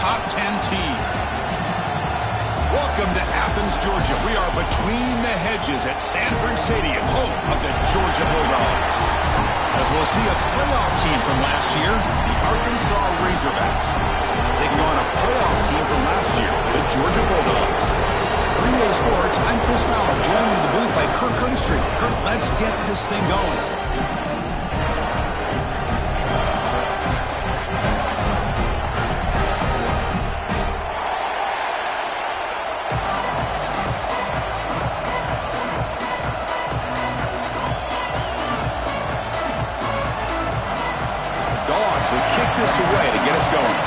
top 10 team. Welcome to Athens, Georgia. We are between the hedges at Sanford Stadium, home of the Georgia Bulldogs. As we'll see a playoff team from last year, the Arkansas Razorbacks, taking on a playoff team from last year, the Georgia Bulldogs. For EA Sports, I'm Chris Fowler, joined in the booth by Kirk Herbstreit. Kirk, let's get this thing going. This away to get us going.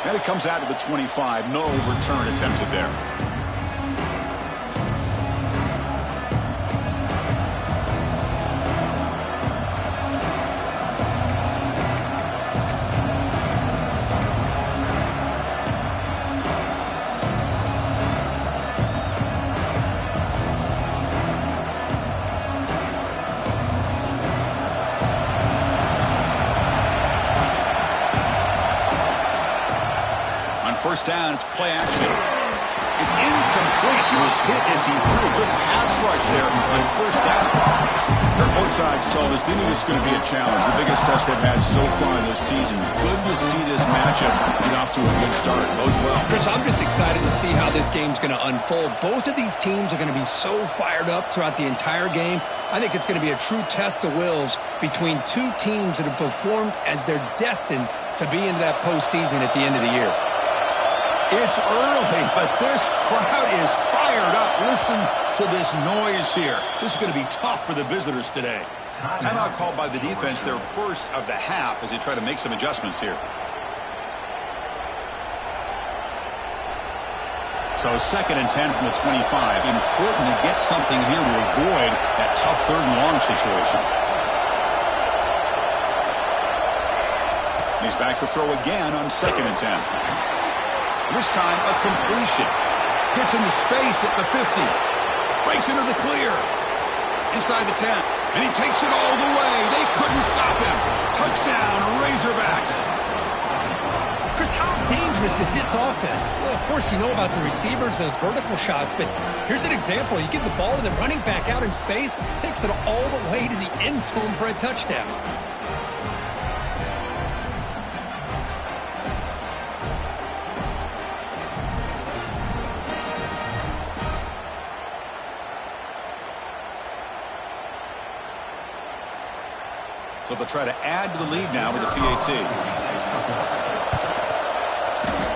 And it comes out to the 25. No return attempted there. First down, it's play action. It's incomplete. He was hit as he threw. Good pass rush there on first down. Both sides told us they knew this was going to be a challenge. The biggest test they've had so far this season. Good to see this matchup get off to a good start. Bodes well. Chris, I'm just excited to see how this game's going to unfold. Both of these teams are going to be so fired up throughout the entire game. I think it's going to be a true test of wills between two teams that have performed as they're destined to be into that postseason at the end of the year. It's early, but this crowd is fired up. Listen to this noise here. This is going to be tough for the visitors today. Timeout called by the defense, their first of the half, as they try to make some adjustments here. So 2nd and 10 from the 25. Important to get something here to avoid that tough 3rd and long situation. He's back to throw again on 2nd and 10. This time, a completion. Gets into space at the 50. Breaks into the clear. Inside the 10. And he takes it all the way. They couldn't stop him. Touchdown, Razorbacks. Chris, how dangerous is this offense? Well, of course, you know about the receivers, those vertical shots, but here's an example. You give the ball to the running back out in space, takes it all the way to the end zone for a touchdown. So they'll try to add to the lead now with a PAT.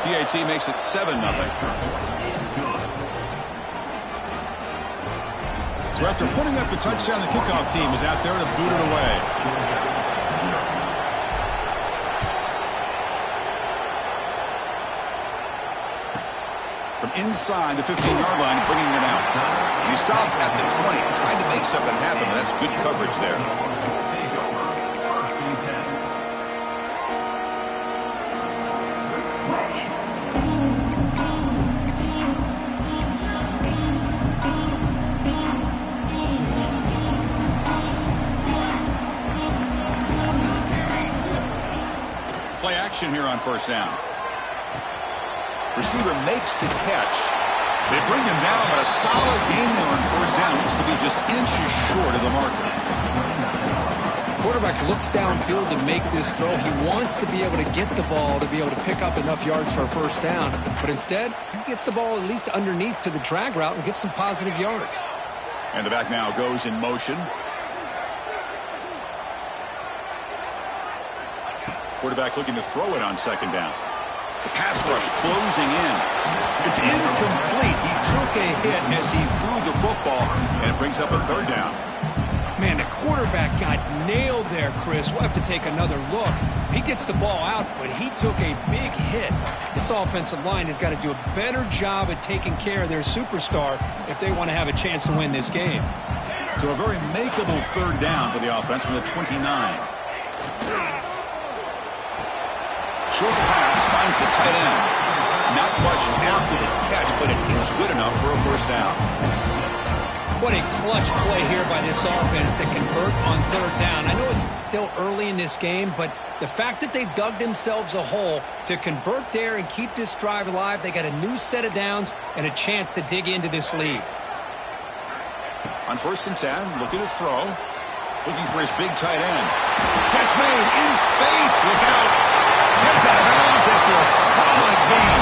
PAT makes it 7-0. So after putting up the touchdown, the kickoff team is out there to boot it away. From inside the 15-yard line, bringing it out. And he stopped at the 20, trying to make something happen. That's good coverage there. Play action here on first down. Receiver makes the catch. They bring him down, but a solid gain there on first down. Needs to be just inches short of the marker. Quarterback looks downfield to make this throw. He wants to be able to get the ball to be able to pick up enough yards for a first down. But instead, he gets the ball at least underneath to the drag route and gets some positive yards. And the back now goes in motion. Quarterback looking to throw it on second down. The pass rush closing in. It's incomplete. He took a hit as he threw the football, and it brings up a third down. Man, the quarterback got nailed there, Chris. We'll have to take another look. He gets the ball out, but he took a big hit. This offensive line has got to do a better job at taking care of their superstar if they want to have a chance to win this game. So a very makeable third down for the offense from the 29. Short pass finds the tight end. Not much after the catch, but it enough for a first down. What a clutch play here by this offense to convert on third down. I know it's still early in this game, but the fact that they've dug themselves a hole to convert there and keep this drive alive, they got a new set of downs and a chance to dig into this lead. On 1st and 10, looking to throw. Looking for his big tight end. Catch made in space. Look out. Gets out of bounds after a solid gain.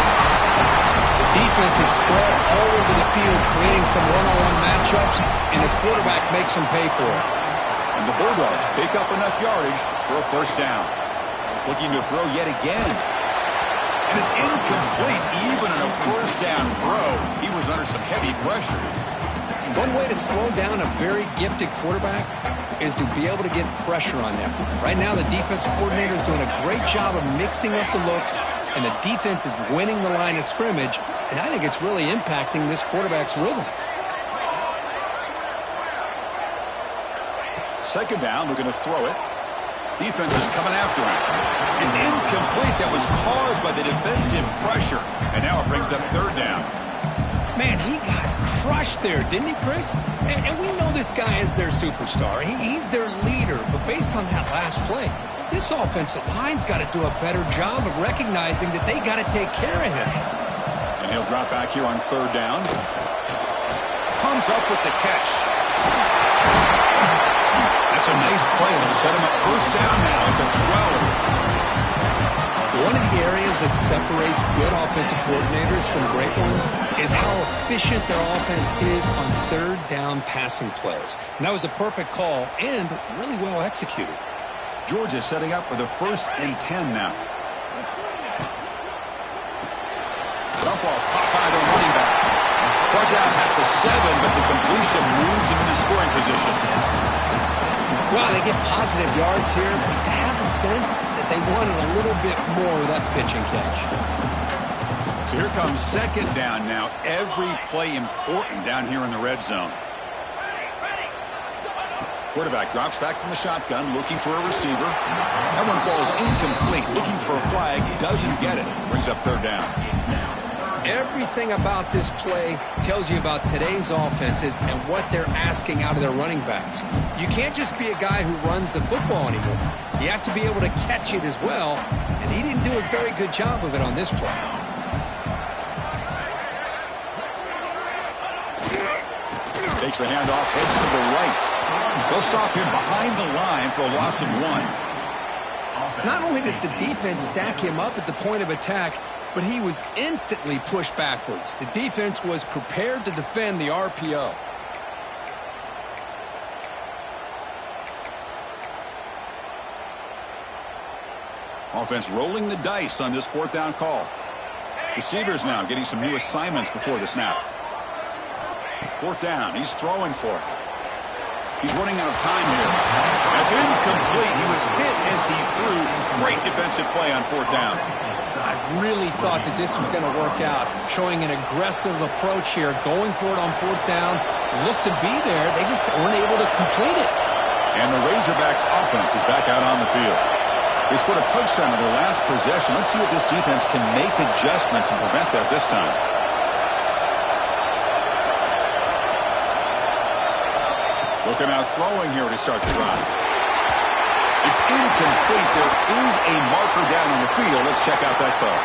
Defense is spread all over the field, creating some one-on-one matchups, and the quarterback makes them pay for it. And the Bulldogs pick up enough yardage for a first down. Looking to throw yet again. And it's incomplete, even on a first down throw. He was under some heavy pressure. One way to slow down a very gifted quarterback is to be able to get pressure on him. Right now, the defensive coordinator is doing a great job of mixing up the looks, and the defense is winning the line of scrimmage, and I think it's really impacting this quarterback's rhythm. Second down, looking to throw it. Defense is coming after him. It's incomplete. That was caused by the defensive pressure, and now it brings up third down. Man, he got crushed there, didn't he, Chris? And we know this guy is their superstar. He's their leader, but based on that last play, this offensive line's got to do a better job of recognizing that they got to take care of him. And he'll drop back here on third down. Comes up with the catch. That's a nice play. It'll set him up first down now at the 12. One of the areas that separates good offensive coordinators from great ones is how efficient their offense is on third down passing plays. And that was a perfect call and really well executed. Georgia setting up for the 1st and 10 now. Dump off caught by the running back. Brought down at the 7, but the completion moves him into scoring position. Well, they get positive yards here, but I have a sense that they wanted a little bit more of that pitch and catch. So here comes second down now. Every play important down here in the red zone. Quarterback drops back from the shotgun, looking for a receiver. That one falls incomplete. Looking for a flag, doesn't get it. Brings up third down. Everything about this play tells you about today's offenses and what they're asking out of their running backs. You can't just be a guy who runs the football anymore. You have to be able to catch it as well, and he didn't do a very good job of it on this play. Takes the handoff, heads to the right. They'll stop him behind the line for a loss of 1. Not only does the defense stack him up at the point of attack, but he was instantly pushed backwards. The defense was prepared to defend the RPO. Offense rolling the dice on this 4th down call. Receivers now getting some new assignments before the snap. 4th down, he's throwing for it. He's running out of time here. That's incomplete. He was hit as he threw. Great defensive play on 4th down. I really thought that this was going to work out, showing an aggressive approach here, going for it on 4th down. Looked to be there. They just weren't able to complete it. And the Razorbacks offense is back out on the field. They scored a touchdown in their last possession. Let's see if this defense can make adjustments and prevent that this time. Looking out throwing here to start the drive. It's incomplete. There is a marker down on the field. Let's check out that call.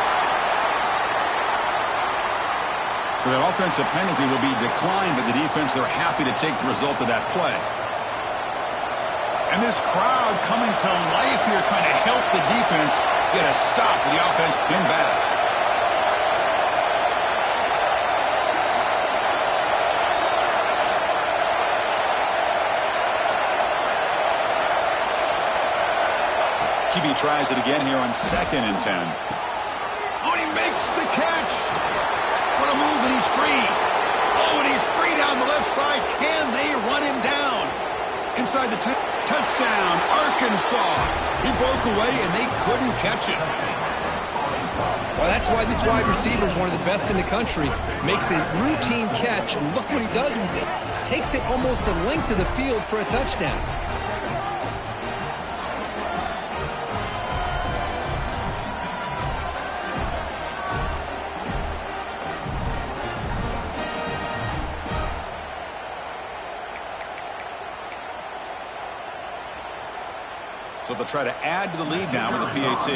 For that offensive penalty will be declined by the defense. They're happy to take the result of that play. And this crowd coming to life here trying to help the defense get a stop with the offense pinned back. QB tries it again here on 2nd and 10. Oh, he makes the catch. What a move, and he's free. Oh, and he's free down the left side. Can they run him down? Inside the touchdown, Arkansas. He broke away, and they couldn't catch him. Well, that's why this wide receiver is one of the best in the country. Makes a routine catch, and look what he does with it. Takes it almost a length of the field for a touchdown. So they'll try to add to the lead now with a PAT.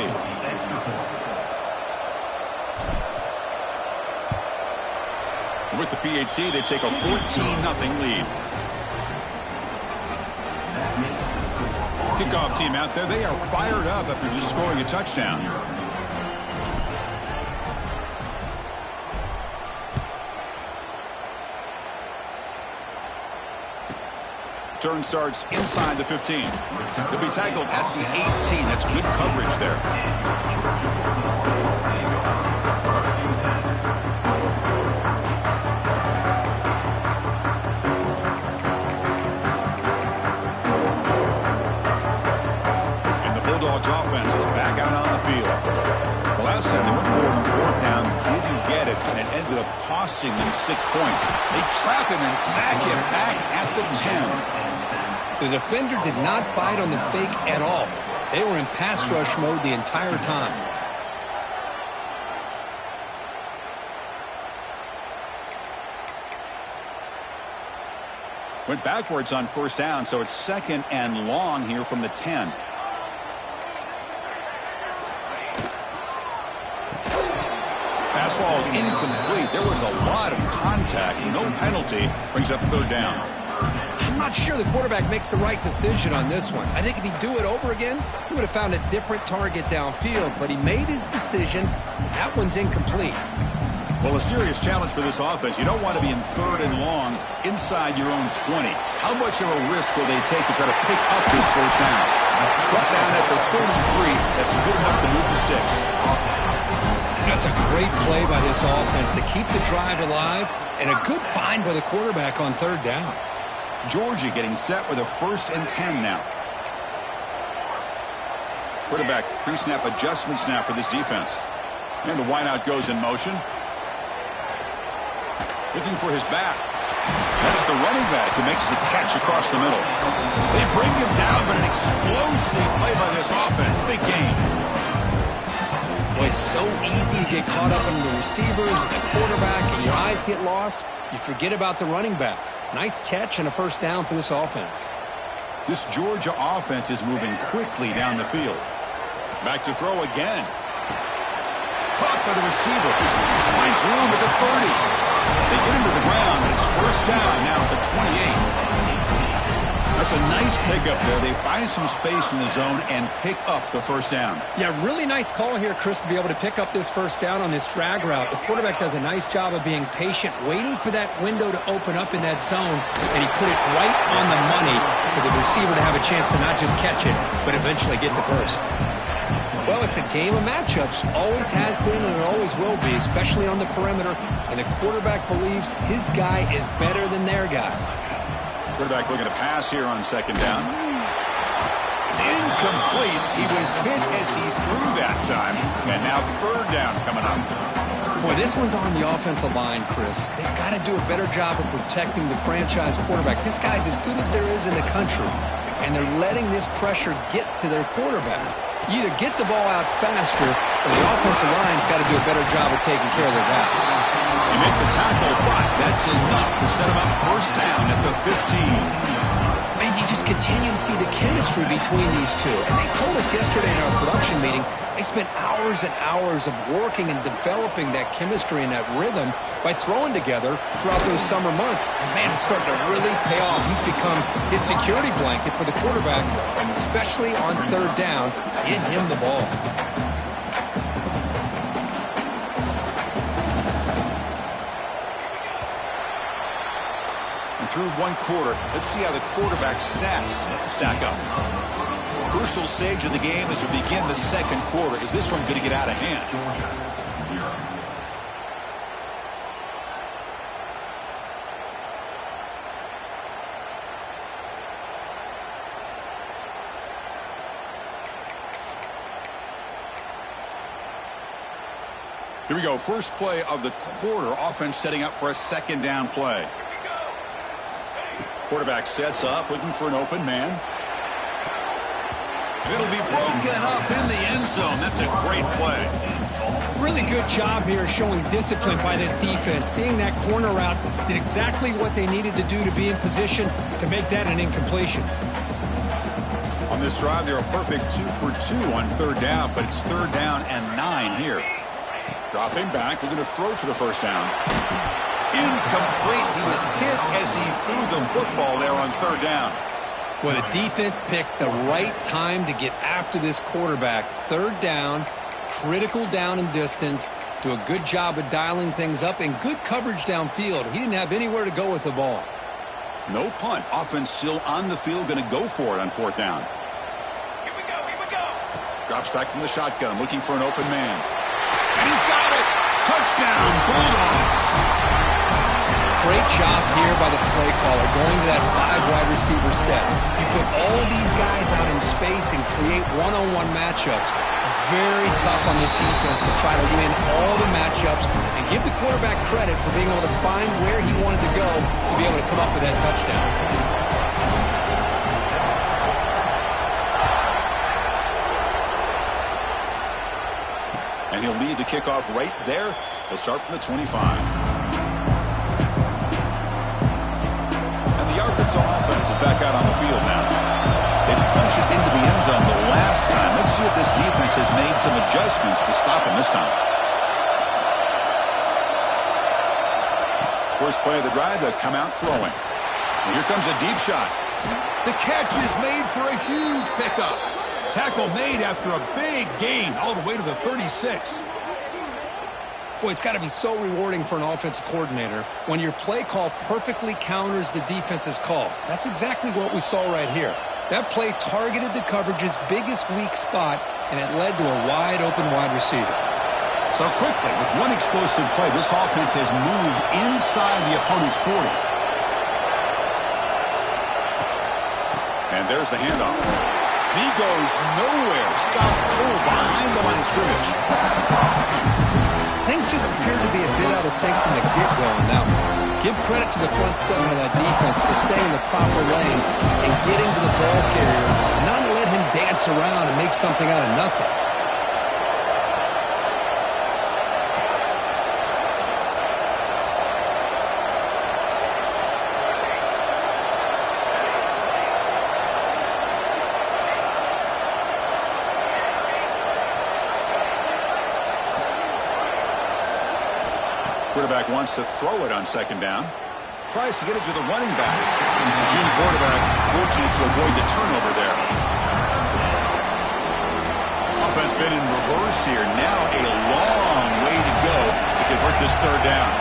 With the PAT, they take a 14-0 lead. Kickoff team out there, they are fired up after just scoring a touchdown. Turn starts inside the 15. He'll be tackled at the 18. That's good coverage there. Bulldogs offense is back out on the field. The last time they went for it on fourth down, didn't get it, and it ended up costing them 6 points. They trap him and sack him back at the 10. The defender did not bite on the fake at all. They were in pass rush mode the entire time. Went backwards on first down, so it's 2nd and long here from the 10. Pass ball is incomplete. There was a lot of contact. No penalty. Brings up 3rd down. I'm not sure the quarterback makes the right decision on this one. I think if he'd do it over again, he would have found a different target downfield. But he made his decision. That one's incomplete. Well, a serious challenge for this offense. You don't want to be in 3rd and long inside your own 20. How much of a risk will they take to try to pick up this first down? Brought down at the 33. That's good enough to move the sticks. That's a great play by this offense to keep the drive alive, and a good find by the quarterback on 3rd down. Georgia getting set with a 1st and 10 now. Quarterback pre-snap adjustments now for this defense. And the wideout goes in motion. Looking for his back. That's the running back who makes the catch across the middle. They bring him down, but an explosive play by this offense. Big game. Well, it's so easy to get caught up in the receivers and the quarterback, and your eyes get lost. You forget about the running back. Nice catch and a 1st down for this offense. This Georgia offense is moving quickly down the field. Back to throw again. Caught by the receiver. Finds room at the 30. They get him to the ground, and it's 1st down now at the 28. That's a nice pickup there. They find some space in the zone and pick up the 1st down. Yeah, really nice call here, Chris, to be able to pick up this 1st down on this drag route. The quarterback does a nice job of being patient, waiting for that window to open up in that zone, and he put it right on the money for the receiver to have a chance to not just catch it, but eventually get the 1st. Well, it's a game of matchups. Always has been and it always will be, especially on the perimeter, and the quarterback believes his guy is better than their guy. Quarterback looking to pass here on 2nd down. It's incomplete. He was hit as he threw that time. And now 3rd down coming up. Boy, this one's on the offensive line, Chris. They've got to do a better job of protecting the franchise quarterback. This guy's as good as there is in the country. And they're letting this pressure get to their quarterback. You either get the ball out faster or the offensive line's got to do a better job of taking care of their guy. You make the tackle, but that's enough to set him up 1st down at the 15. Man, you just continue to see the chemistry between these two. And they told us yesterday in our production meeting, they spent hours and hours of working and developing that chemistry and that rhythm by throwing together throughout those summer months. And, man, it's starting to really pay off. He's become his security blanket for the quarterback, and especially on 3rd down, get him the ball. Through 1 quarter, let's see how the quarterback stats stack up. Crucial stage of the game as we begin the 2nd quarter. Is this one going to get out of hand? Here we go. First play of the quarter. Offense setting up for a 2nd down play. Quarterback sets up, looking for an open man. And it'll be broken up in the end zone. That's a great play. Really good job here showing discipline by this defense. Seeing that corner route, did exactly what they needed to do to be in position to make that an incompletion. On this drive, they're a perfect 2 for 2 on third down, but it's third down and 9 here. Dropping back, they're going to throw for the first down. Incomplete. He was hit as he threw the football there on third down. Well, the defense picks the right time to get after this quarterback. Third down, critical down and distance. Do a good job of dialing things up and good coverage downfield. He didn't have anywhere to go with the ball. No punt. Offense still on the field, going to go for it on fourth down. Here we go. Drops back from the shotgun, looking for an open man. And he's got it! Touchdown, Bulldogs! Great job here by the play caller, going to that 5 wide receiver set. You put all these guys out in space and create one-on-one matchups. It's very tough on this defense to try to win all the matchups and give the quarterback credit for being able to find where he wanted to go to be able to come up with that touchdown. And he'll lead the kickoff right there. He'll start from the 25. The Arkansas offense is back out on the field now. They punched it into the end zone the last time. Let's see if this defense has made some adjustments to stop them this time. First play of the drive, they'll come out throwing. And here comes a deep shot. The catch is made for a huge pickup. Tackle made after a big gain all the way to the 36. Boy, it's got to be so rewarding for an offensive coordinator when your play call perfectly counters the defense's call. That's exactly what we saw right here. That play targeted the coverage's biggest weak spot, and it led to a wide-open wide receiver. So quickly, with one explosive play, this offense has moved inside the opponent's 40. And there's the handoff. And he goes nowhere. Stopped cold behind the line of scrimmage. Things just appear to be a bit out of sync from the get-go. Now, give credit to the front seven of that defense for staying in the proper lanes and getting to the ball carrier, not let him dance around and make something out of nothing. Quarterback wants to throw it on second down. Tries to get it to the running back. June quarterback fortunate to avoid the turnover there. Offense been in reverse here. Now a long way to go to convert this third down.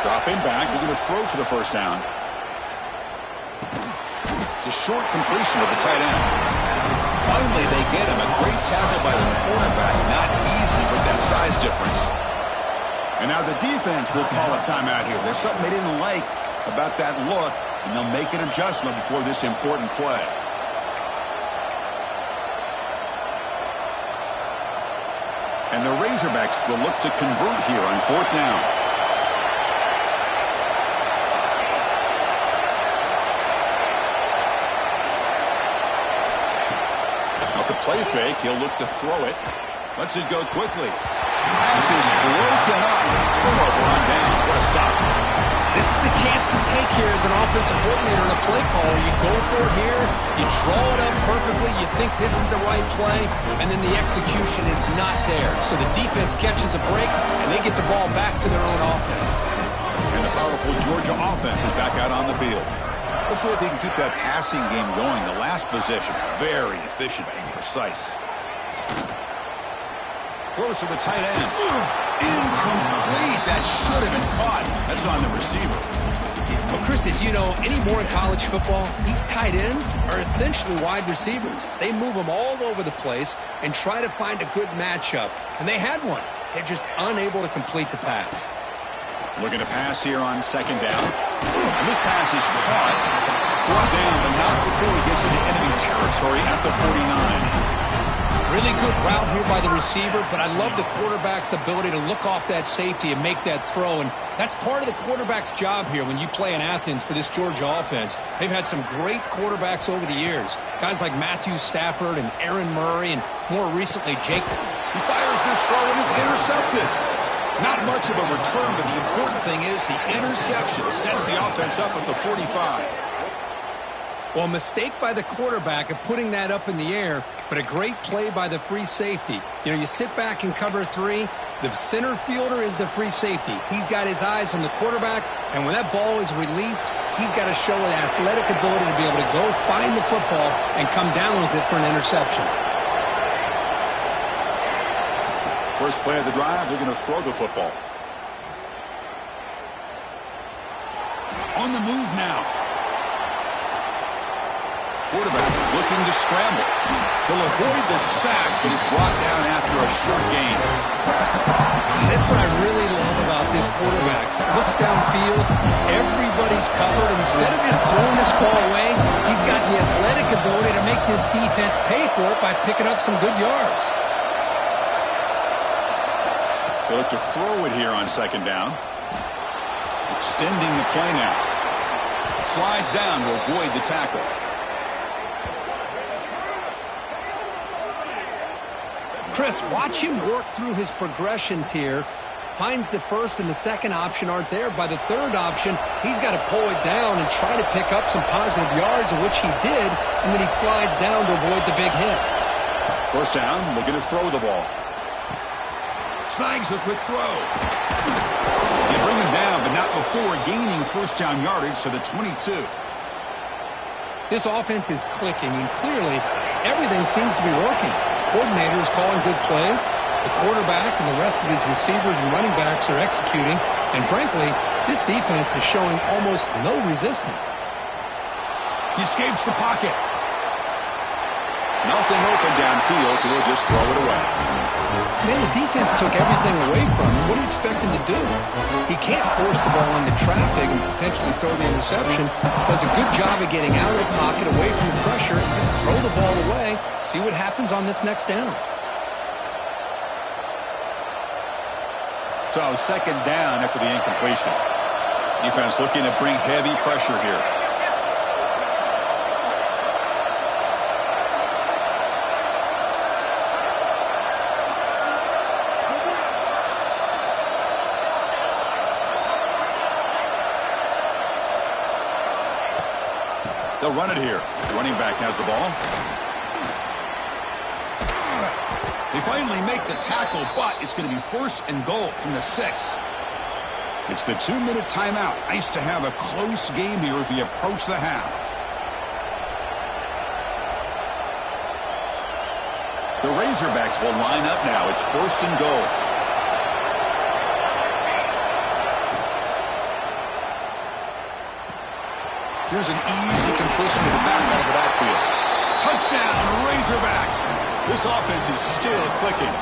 Dropping back. They're going to throw for the first down. A short completion of the tight end. Finally, they get him. A great tackle by the cornerback. Not easy with that size difference. And now the defense will call a timeout here. There's something they didn't like about that look, and they'll make an adjustment before this important play. And the Razorbacks will look to convert here on fourth down. Play fake, he'll look to throw it. Lets it go quickly. Pass is broken up. Turnover on downs. What a stop. This is the chance you take here as an offensive coordinator and a play caller. You go for it here, you draw it up perfectly, you think this is the right play, and then the execution is not there. So the defense catches a break, and they get the ball back to their own offense. And the powerful Georgia offense is back out on the field. Let's see if they can keep that passing game going. The last possession, very efficient and precise. Throws to the tight end. Incomplete. That should have been caught. That's on the receiver. Well, Chris, as you know, anymore in college football, these tight ends are essentially wide receivers. They move them all over the place and try to find a good matchup. And they had one. They're just unable to complete the pass. Looking to pass here on second down. And this pass is caught. Brought down, but not before he gets into enemy territory at the 49. Really good route here by the receiver, but I love the quarterback's ability to look off that safety and make that throw. And that's part of the quarterback's job here when you play in Athens for this Georgia offense. They've had some great quarterbacks over the years. Guys like Matthew Stafford and Aaron Murray, and more recently Jake He fires this throw and is intercepted. Not much of a return, but the important thing is the interception sets the offense up at the 45. Well, a mistake by the quarterback of putting that up in the air, but a great play by the free safety. You know, you sit back and cover 3. The center fielder is the free safety. He's got his eyes on the quarterback, and when that ball is released, he's got to show an athletic ability to be able to go find the football and come down with it for an interception. First play of the drive, they're going to throw the football. On the move now. Quarterback looking to scramble. He'll avoid the sack, but is brought down after a short gain. That's what I really love about this quarterback. Looks downfield, everybody's covered. Instead of just throwing this ball away, he's got the athletic ability to make this defense pay for it by picking up some good yards. They look to throw it here on second down. Extending the play now. Slides down to avoid the tackle. Chris, watch him work through his progressions here. Finds the first and the second option aren't there. By the third option, he's got to pull it down and try to pick up some positive yards, of which he did, and then he slides down to avoid the big hit. First down, looking to throw the ball. Snags the quick throw. They bring him down, but not before gaining first down yardage to the 22. This offense is clicking, and clearly everything seems to be working. The coordinator is calling good plays. The quarterback and the rest of his receivers and running backs are executing. And frankly, this defense is showing almost no resistance. He escapes the pocket. Nothing open downfield, so they'll just throw it away. Man, the defense took everything away from him. What do you expect him to do? He can't force the ball into traffic and potentially throw the interception. Does a good job of getting out of the pocket, away from the pressure, and just throw the ball away. See what happens on this next down. So second down after the incompletion. Defense looking to bring heavy pressure here. They'll run it here. Running back has the ball. They finally make the tackle, but it's going to be first and goal from the 6. It's the 2-minute timeout. Nice to have a close game here as we approach the half. The Razorbacks will line up now. It's first and goal. Here's an easy completion to the back out of the backfield. Touchdown, Razorbacks. This offense is still clicking.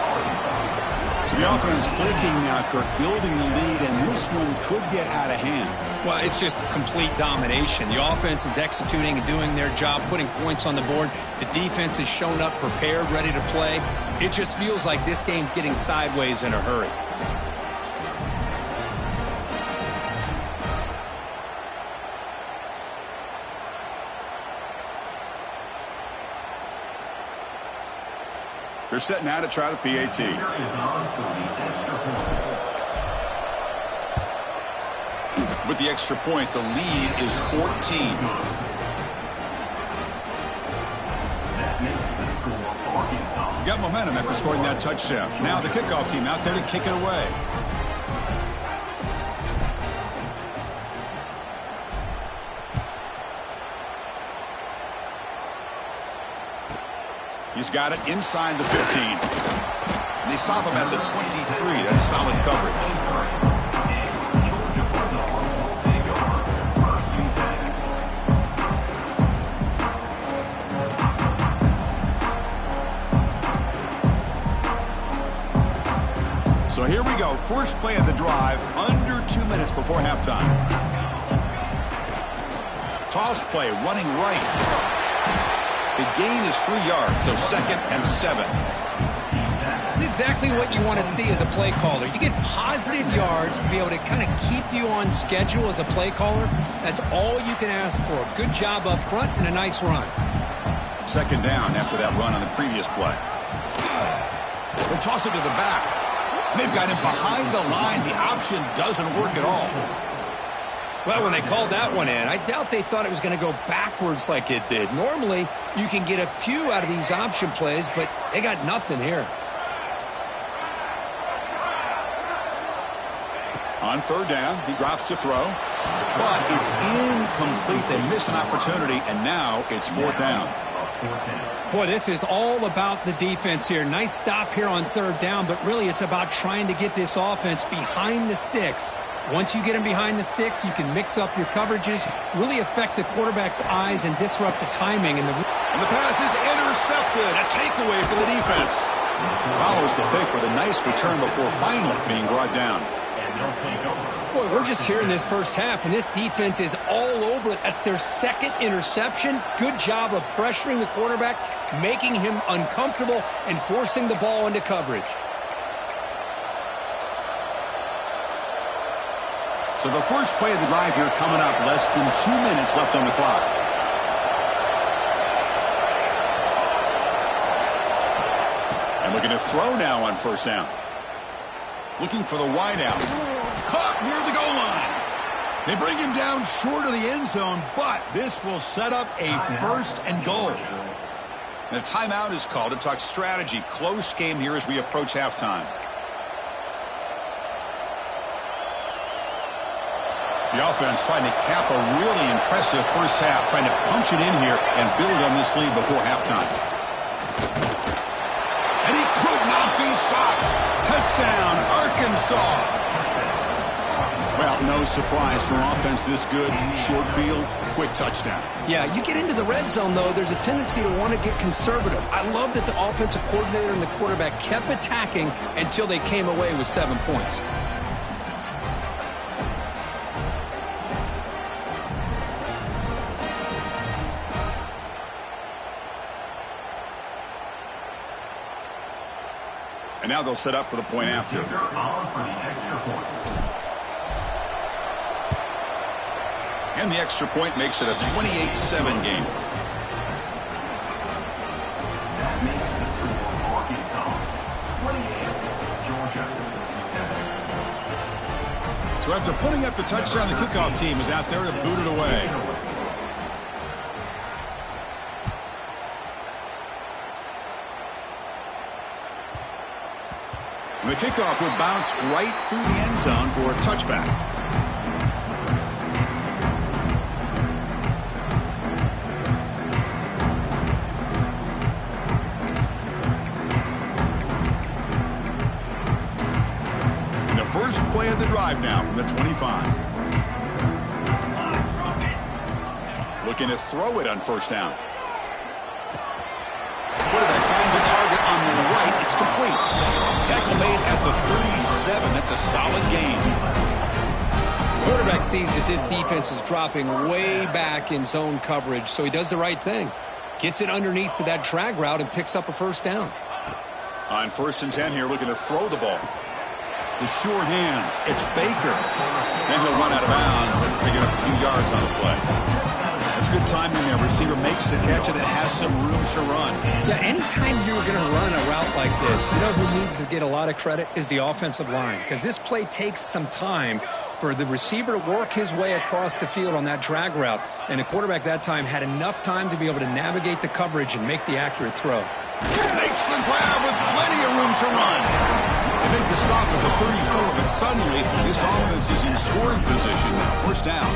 So the offense clicking now, Kirk, building the lead, and this one could get out of hand. Well, it's just complete domination. The offense is executing and doing their job, putting points on the board. The defense has shown up prepared, ready to play. It just feels like this game's getting sideways in a hurry. They're setting out to try the PAT. With the extra point, the lead is 14. Got momentum after scoring that touchdown. Now the kickoff team out there to kick it away. He's got it inside the 15. And they stop him at the 23. That's solid coverage. So here we go. First play of the drive, under 2 minutes before halftime. Toss play, running right. The gain is 3 yards, so second and 7. That's exactly what you want to see as a play caller. You get positive yards to be able to kind of keep you on schedule as a play caller. That's all you can ask for. Good job up front and a nice run. Second down after that run on the previous play. They'll toss it to the back. They've got him behind the line. The option doesn't work at all. Well, when they called that one in, I doubt they thought it was going to go backwards like it did. Normally, you can get a few out of these option plays, but they got nothing here. On third down, he drops to throw. But it's incomplete. They miss an opportunity, and now it's fourth down. Boy, this is all about the defense here. Nice stop here on third down, but really it's about trying to get this offense behind the sticks. Once you get them behind the sticks, you can mix up your coverages, really affect the quarterback's eyes and disrupt the timing. And the pass is intercepted. A takeaway for the defense. Follows the pick with a nice return before finally being brought down. Boy, we're just here in this first half, and this defense is all over it. That's their second interception. Good job of pressuring the quarterback, making him uncomfortable, and forcing the ball into coverage. So the first play of the drive here coming up, less than 2 minutes left on the clock. And looking to throw now on first down. Looking for the wideout. Caught near the goal line. They bring him down short of the end zone, but this will set up a first and goal. And a timeout is called to talk strategy. Close game here as we approach halftime. The offense trying to cap a really impressive first half, trying to punch it in here and build on this lead before halftime. And he could not be stopped. Touchdown, Arkansas. Well, no surprise from offense this good. Short field, quick touchdown. Yeah, you get into the red zone, though, there's a tendency to want to get conservative. I love that the offensive coordinator and the quarterback kept attacking until they came away with 7 points. And now they'll set up for the point after. And the extra point makes it a 28-7 game. That makes the score Arkansas 28, Georgia 7. So after putting up the touchdown, the kickoff team is out there to boot it away. And the kickoff will bounce right through the end zone for a touchback. And the first play of the drive now from the 25. Looking to throw it on first down. Quarterback finds a target on the right. It's complete. Tackle made at the 37. That's a solid gain. Quarterback sees that this defense is dropping way back in zone coverage, so he does the right thing. Gets it underneath to that drag route and picks up a first down. On 1st and 10 here, looking to throw the ball. The sure hands. It's Baker. Then he'll run out of bounds and pick it up a few yards on the play. That's good timing there. Receiver makes the catch and it has some room to run. Yeah, anytime you're going to run a route like this, you know who needs to get a lot of credit is the offensive line, because this play takes some time for the receiver to work his way across the field on that drag route, and the quarterback that time had enough time to be able to navigate the coverage and make the accurate throw. Makes the grab with plenty of room to run. They make the stop at the 34, but suddenly this offense is in scoring position now. First down.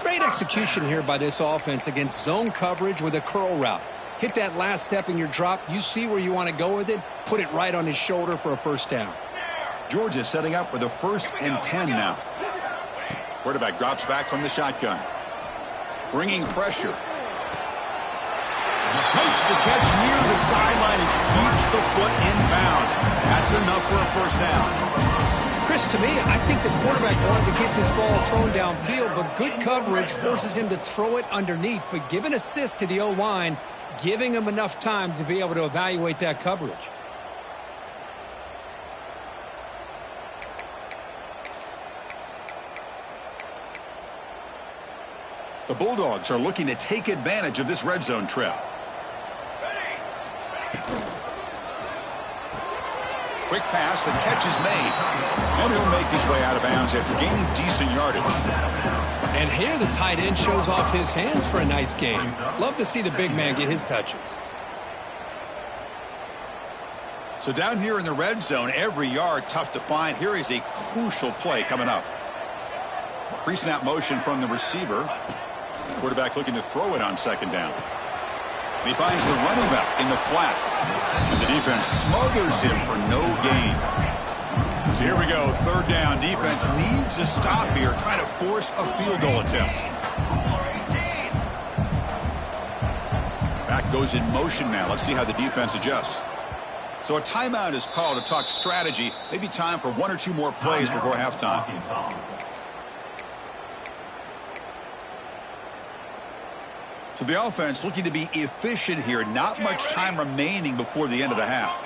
Great execution here by this offense against zone coverage with a curl route. Hit that last step in your drop. You see where you want to go with it. Put it right on his shoulder for a first down. Georgia setting up with a 1st and 10 now. Quarterback drops back from the shotgun. Bringing pressure. Makes the catch near the sideline and keeps the foot in bounds. That's enough for a first down. Chris, to me, I think the quarterback wanted to get this ball thrown downfield, but good coverage forces him to throw it underneath. But give an assist to the O-line, giving him enough time to be able to evaluate that coverage. The Bulldogs are looking to take advantage of this red zone trip. Quick pass, the catch is made. And he'll make his way out of bounds after gaining decent yardage. And here the tight end shows off his hands for a nice game. Love to see the big man get his touches. So down here in the red zone, every yard tough to find. Here is a crucial play coming up. Pre-snap motion from the receiver. Quarterback looking to throw it on second down. And he finds the running back in the flat. And the defense smothers him for no gain. So here we go, third down. Defense needs a stop here, trying to force a field goal attempt. Back goes in motion now. Let's see how the defense adjusts. So a timeout is called to talk strategy. Maybe time for one or two more plays before halftime. So the offense looking to be efficient here. Not much time remaining before the end of the half.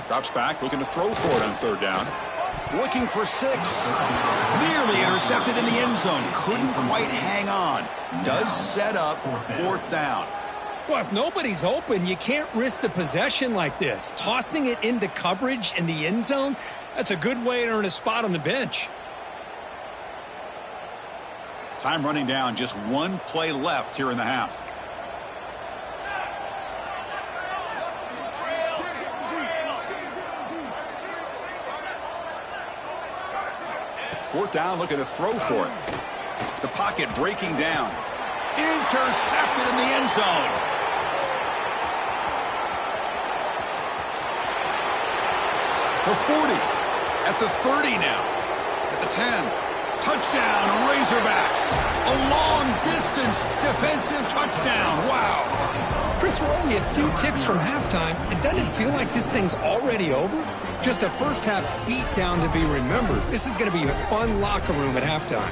Drops back, looking to throw for it on third down. Looking for 6. Nearly intercepted in the end zone. Couldn't quite hang on. Does set up fourth down. Well, if nobody's open, you can't risk the possession like this. Tossing it into coverage in the end zone, that's a good way to earn a spot on the bench. Time running down, just one play left here in the half. Fourth down, looking to throw for it. The pocket breaking down. Intercepted in the end zone. The 40. At the 30 now. At the 10. Touchdown, Razorbacks. A long-distance defensive touchdown. Wow. Chris, we're only a few ticks from halftime, and doesn't it feel like this thing's already over? Just a first-half beatdown to be remembered. This is going to be a fun locker room at halftime.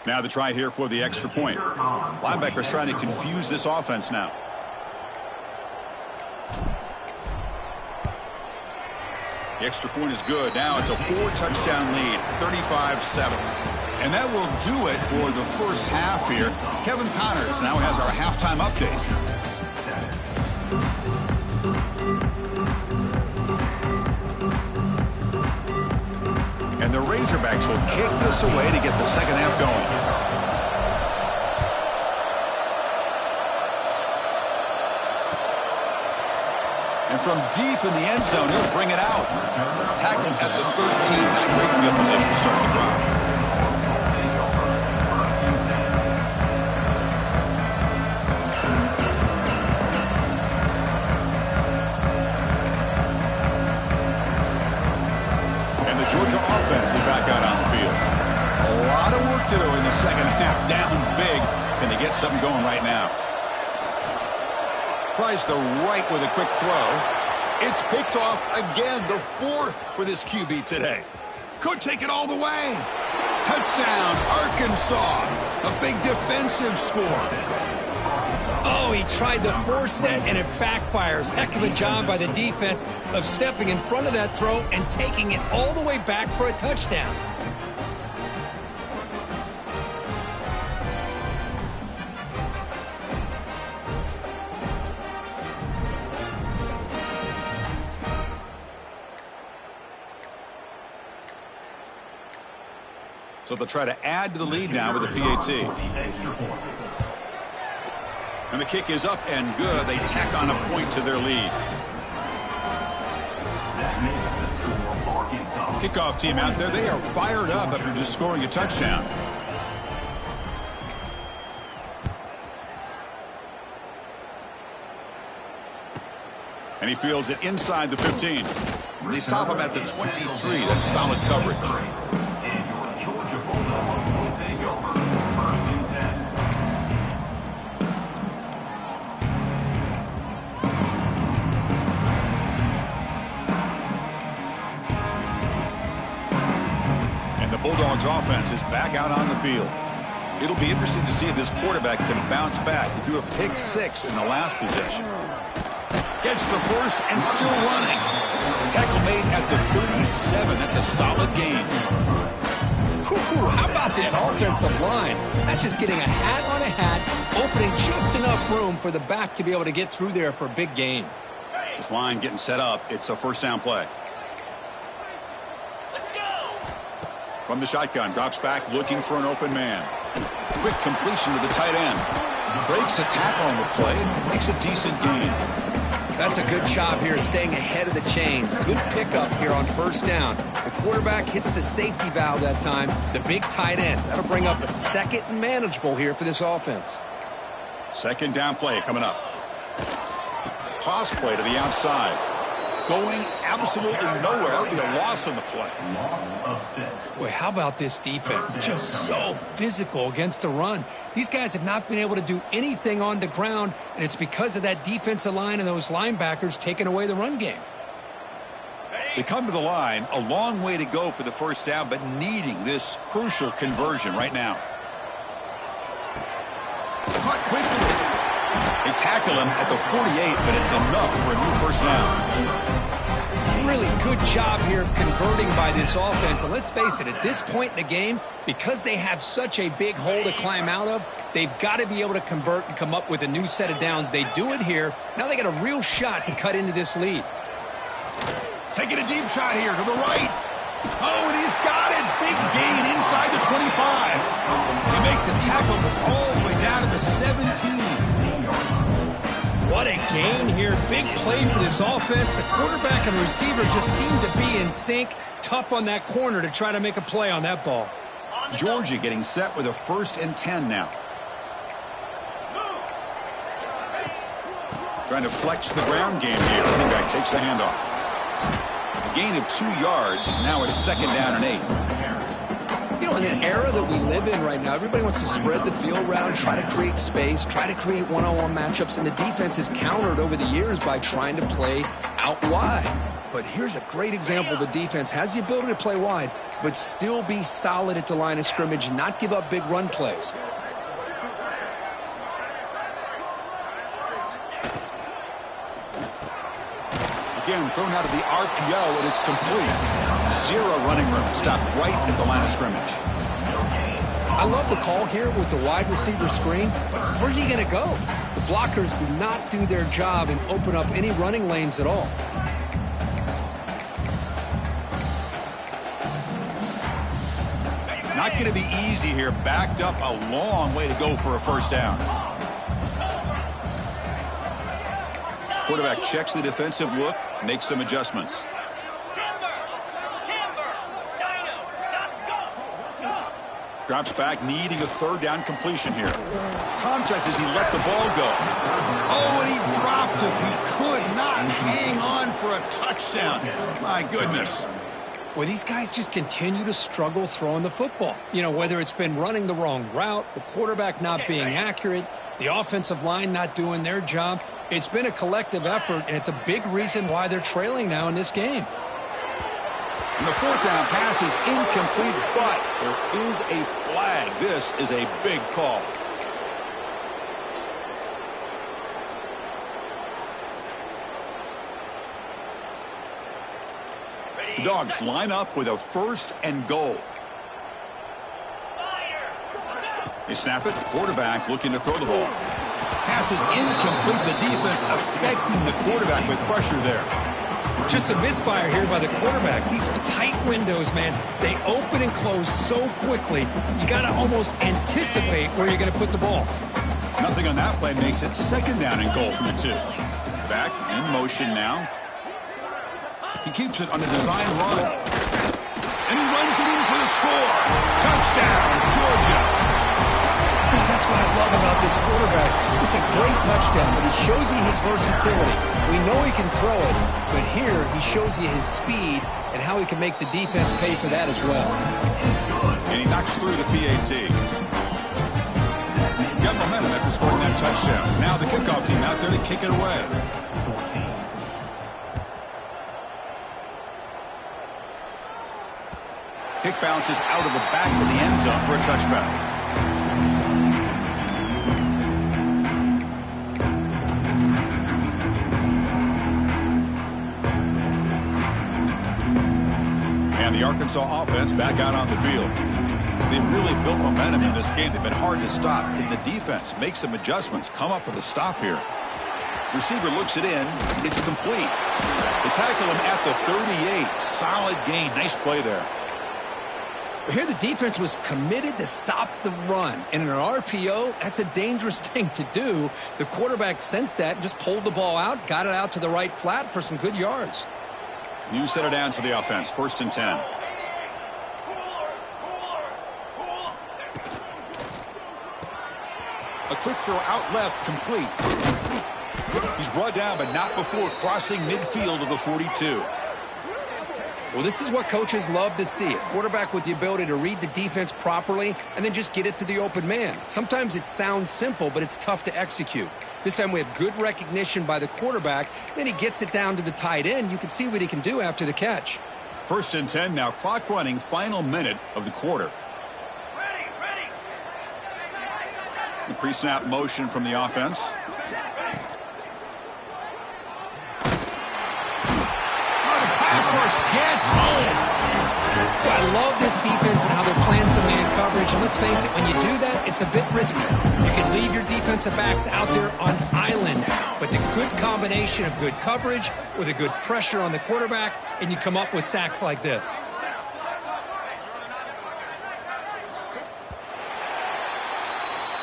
Now the try here for the extra point. Linebackers trying to confuse this offense now. The extra point is good. Now it's a 4-touchdown lead, 35-7. And that will do it for the first half here. Kevin Connors now has our halftime update. And the Razorbacks will kick this away to get the second half going. And from deep in the end zone, he'll bring it out. Tackled at the 13. Not a great field position to start the drive. And the Georgia offense is back out on the field. A lot of work to do in the second half. Down big, and they get something going right now. Tries the right with a quick throw. It's picked off again, the 4th for this QB today. Could take it all the way. Touchdown, Arkansas. A big defensive score. Oh, he tried the force set, and it backfires. Heck of a job by the defense of stepping in front of that throw and taking it all the way back for a touchdown. So they'll try to add to the lead now with a PAT. And the kick is up and good. They tack on a point to their lead. Kickoff team out there, they are fired up after just scoring a touchdown. And he fields it inside the 15. They stop him at the 23. That's solid coverage. Bulldogs offense is back out on the field. It'll be interesting to see if this quarterback can bounce back. He threw a pick 6 in the last possession. Gets the first and still running. Tackle made at the 37. That's a solid gain. How about that offensive line? That's just getting a hat on a hat, opening just enough room for the back to be able to get through there for a big gain. This line getting set up. It's a first down play. Let's go. From the shotgun, drops back looking for an open man. Quick completion to the tight end. Breaks a tackle on the play and makes a decent gain. That's a good job here, staying ahead of the chains. Good pickup here on first down. The quarterback hits the safety valve that time. The big tight end. That'll bring up a second and manageable here for this offense. Second down play coming up. Toss play to the outside. Going absolutely nowhere. That'll be a loss on the play. Loss of 6. Boy, how about this defense? Just so physical against the run. These guys have not been able to do anything on the ground, and it's because of that defensive line and those linebackers taking away the run game. They come to the line, a long way to go for the first down, but needing this crucial conversion right now. Caught quickly. They tackle him at the 48, but it's enough for a new first down. Really good job here of converting by this offense. And let's face it, at this point in the game, because they have such a big hole to climb out of, they've got to be able to convert and come up with a new set of downs. They do it here. Now they got a real shot to cut into this lead. Taking a deep shot here to the right. Oh, and he's got it. Big gain inside the 25. They make the tackle all the way down to the 17. What a gain here. Big play for this offense. The quarterback and receiver just seem to be in sync. Tough on that corner to try to make a play on that ball. Georgia getting set with a 1st and 10 now. Trying to flex the ground game here. Running back takes the handoff. A gain of 2 yards. Now it's 2nd down and 8. You know, in an era that we live in right now, everybody wants to spread the field around, try to create space, try to create one-on-one matchups, and the defense has countered over the years by trying to play out wide. But here's a great example. The defense has the ability to play wide, but still be solid at the line of scrimmage and not give up big run plays. Again, thrown out of the RPO, and it's complete. 0 running room. Stopped right at the line of scrimmage. I love the call here with the wide receiver screen, but where's he going to go? The blockers do not do their job and open up any running lanes at all. Not going to be easy here. Backed up a long way to go for a first down. Quarterback checks the defensive look, makes some adjustments. Drops back, needing a 3rd down completion here. Contact as he let the ball go. Oh, and he dropped it. He could not hang on for a touchdown. My goodness. Well, these guys just continue to struggle throwing the football. You know, whether it's been running the wrong route, the quarterback not being accurate, the offensive line not doing their job. It's been a collective effort, and it's a big reason why they're trailing now in this game. And the 4th down pass is incomplete, but there is a flag. This is a big call. The Dogs line up with a 1st and goal. They snap it. Quarterback looking to throw the ball. Pass is incomplete. The defense affecting the quarterback with pressure there. Just a misfire here by the quarterback. These are tight windows, man. They open and close so quickly. You got to almost anticipate where you're going to put the ball. Nothing on that play makes it 2nd down and goal from the 2. Back in motion now. He keeps it on a design run. And he runs it in for the score. Touchdown, Georgia. Chris, that's what I love about this quarterback. It's a great touchdown, but he shows you his versatility. We know he can throw it, but here he shows you his speed and how he can make the defense pay for that as well. And he knocks through the PAT. Got momentum after scoring that touchdown. Now the kickoff team out there to kick it away. Kick bounces out of the back of the end zone for a touchback. And the Arkansas offense back out on the field. They've really built momentum in this game. They've been hard to stop. Can the defense make some adjustments, come up with a stop here? Receiver looks it in. It's complete. They tackle him at the 38. Solid gain. Nice play there. Here the defense was committed to stop the run. And in an RPO, that's a dangerous thing to do. The quarterback sensed that and just pulled the ball out, got it out to the right flat for some good yards. New set of downs for the offense. 1st and 10. A quick throw out left, complete. He's brought down, but not before crossing midfield of the 42. Well, this is what coaches love to see. A quarterback with the ability to read the defense properly and then just get it to the open man. Sometimes it sounds simple, but it's tough to execute. This time we have good recognition by the quarterback. Then he gets it down to the tight end. You can see what he can do after the catch. 1st and 10 now. Clock running. Final minute of the quarter. The pre-snap motion from the offense. Gets home. Well, I love this defense and how they're playing some man coverage. And let's face it, when you do that, it's a bit risky. You can leave your defensive backs out there on islands, but the good combination of good coverage with a good pressure on the quarterback, and you come up with sacks like this.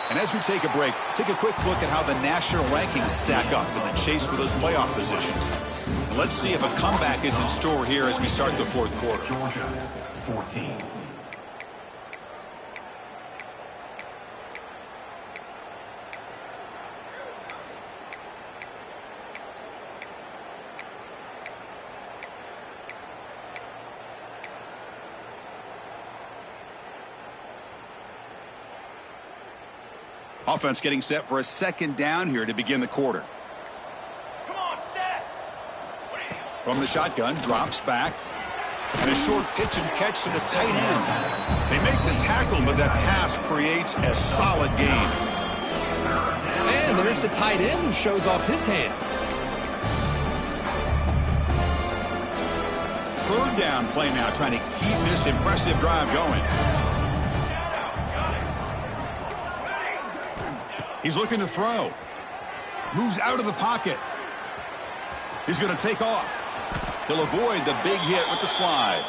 And as we take a break, take a quick look at how the national rankings stack up in the chase for those playoff positions. Let's see if a comeback is in store here as we start the 4th quarter. Georgia, 14. Offense getting set for a 2nd down here to begin the quarter. From the shotgun, drops back. And a short pitch and catch to the tight end. They make the tackle, but that pass creates a solid gain. And there's the tight end who shows off his hands. 3rd down play now, trying to keep this impressive drive going. He's looking to throw. Moves out of the pocket. He's going to take off. He'll avoid the big hit with the slide.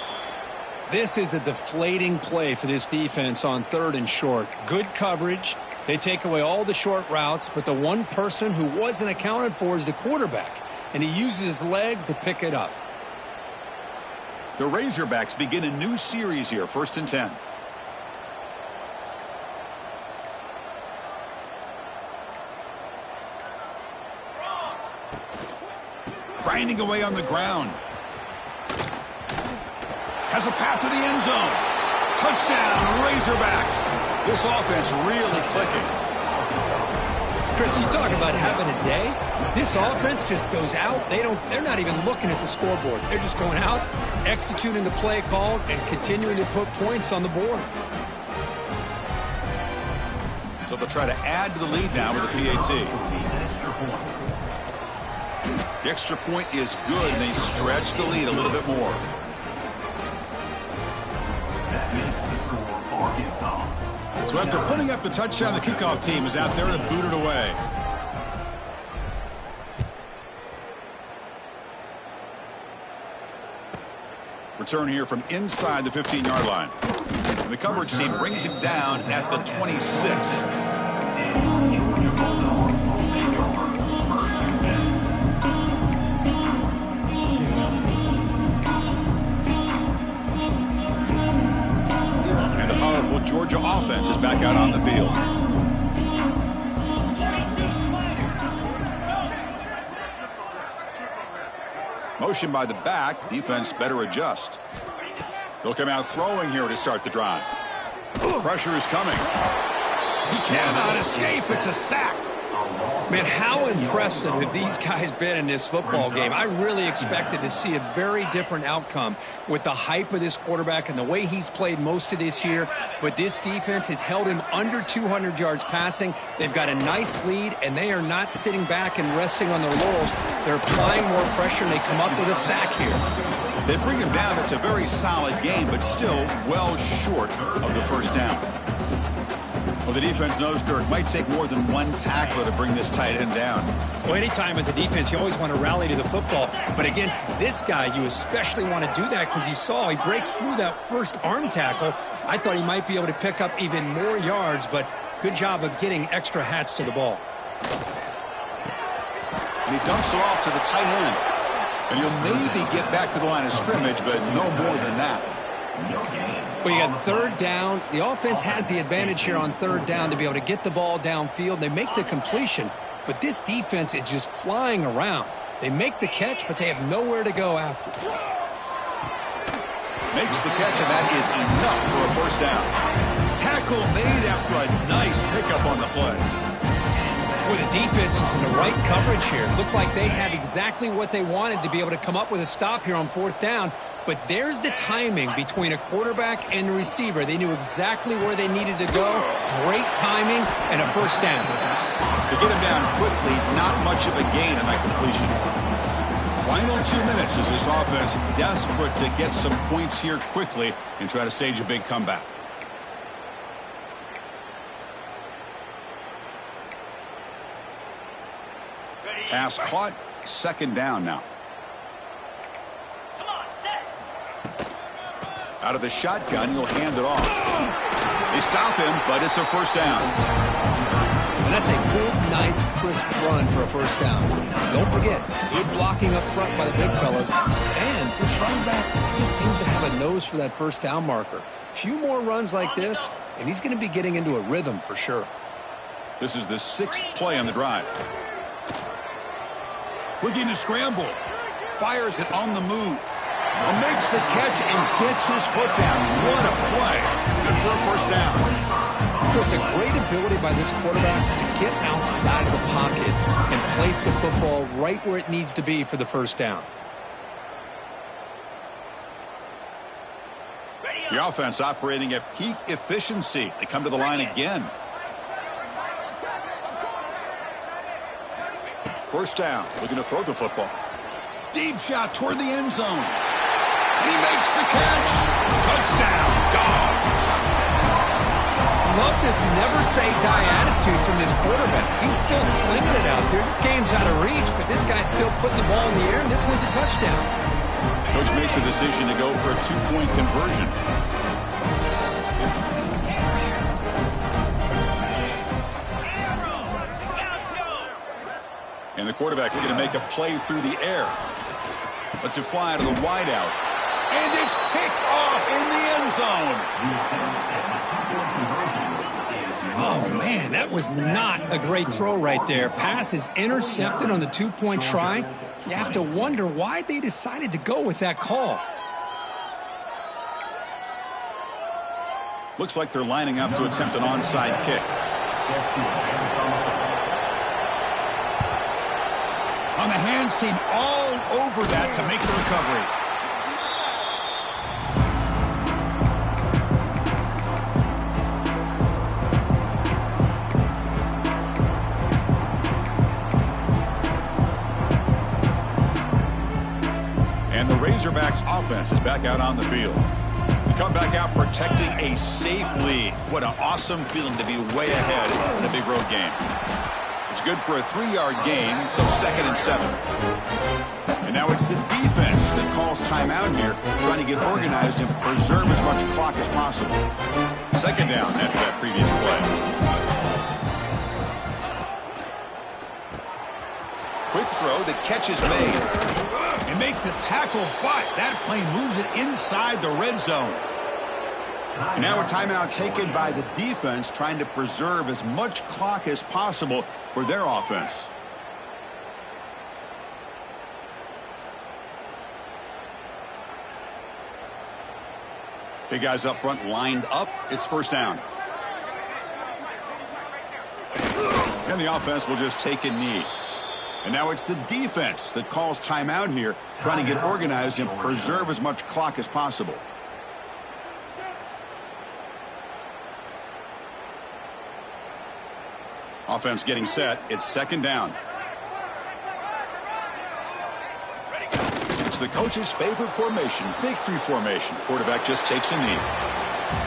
This is a deflating play for this defense on 3rd and short. Good coverage. They take away all the short routes, but the one person who wasn't accounted for is the quarterback, and he uses his legs to pick it up. The Razorbacks begin a new series here, 1st and 10. Grinding away on the ground. Has a path to the end zone. Touchdown, Razorbacks. This offense really clicking. Chris, you talk about having a day. This offense just goes out. They're not even looking at the scoreboard. They're just going out, executing the play called, and continuing to put points on the board. So they'll try to add to the lead now with a PAT. The extra point is good, and they stretch the lead a little bit more. That makes the score Arkansas. So after putting up the touchdown, the kickoff team is out there to boot it away. Return here from inside the 15-yard line. And the coverage team brings him down at the 26. Georgia offense is back out on the field. Motion by the back. Defense better adjust. They'll come out throwing here to start the drive. Pressure is coming. He cannot escape. It's a sack. Man, how impressive have these guys been in this football game? I really expected to see a very different outcome with the hype of this quarterback and the way he's played most of this year. But this defense has held him under 200 yards passing. They've got a nice lead, and they are not sitting back and resting on their laurels. They're applying more pressure, and they come up with a sack here. They bring him down. That's a very solid game, but still well short of the first down. Well, the defense knows, Kirk, might take more than one tackler to bring this tight end down. Well, anytime as a defense, you always want to rally to the football. But against this guy, you especially want to do that because you saw he breaks through that first arm tackle. I thought he might be able to pick up even more yards, but good job of getting extra hats to the ball. And he dumps it off to the tight end. And you'll maybe get back to the line of scrimmage, but no more than that. Well, you got third down. The offense has the advantage here on third down to be able to get the ball downfield. They make the completion, but this defense is just flying around. They make the catch, but they have nowhere to go after. Makes the catch, and that is enough for a first down. Tackle made after a nice pickup on the play. Well, the defense is in the right coverage here. Looked like they had exactly what they wanted to be able to come up with a stop here on fourth down. But there's the timing between a quarterback and the receiver. They knew exactly where they needed to go. Great timing and a first down. To get him down quickly, not much of a gain on that completion. Final 2 minutes as this offense desperate to get some points here quickly and try to stage a big comeback. Pass caught. Second down now. Come on, set. Out of the shotgun, he'll hand it off. They stop him, but it's a first down. And that's a good, nice, crisp run for a first down. Don't forget, good blocking up front by the big fellas. And this running back just seems to have a nose for that first down marker. A few more runs like this, and he's going to be getting into a rhythm for sure. This is the 6th play on the drive. Looking to scramble. Fires it on the move. Makes the catch and gets his foot down. What a play. Good for a first down. Chris, a great ability by this quarterback to get outside of the pocket and place the football right where it needs to be for the first down. The offense operating at peak efficiency. They come to the line again. First down, looking to throw the football. Deep shot toward the end zone. He makes the catch. Touchdown, Dogs. Love this never-say-die attitude from this quarterback. He's still slinging it out there. This game's out of reach, but this guy's still putting the ball in the air, and this one's a touchdown. Coach makes the decision to go for a 2-point conversion. And the quarterback looking to make a play through the air. Lets it fly to the wideout. And it's picked off in the end zone. Oh, man, that was not a great throw right there. Pass is intercepted on the 2-point try. You have to wonder why they decided to go with that call. Looks like they're lining up to attempt an onside kick. On the hands team all over that to make the recovery. And the Razorbacks offense is back out on the field. We come back out protecting a safe lead. What an awesome feeling to be way ahead in a big road game. It's good for a 3-yard gain, so 2nd and 7. And now it's the defense that calls timeout here, trying to get organized and preserve as much clock as possible. 2nd down after that previous play. Quick throw, the catch is made. And make the tackle, but that play moves it inside the red zone. And now a timeout taken by the defense, trying to preserve as much clock as possible for their offense. Big guys up front lined up. It's first down. And the offense will just take a knee. And now it's the defense that calls timeout here, trying to get organized and preserve as much clock as possible. Offense getting set. It's 2nd down. the coach's favorite formation, victory formation. Quarterback just takes a knee.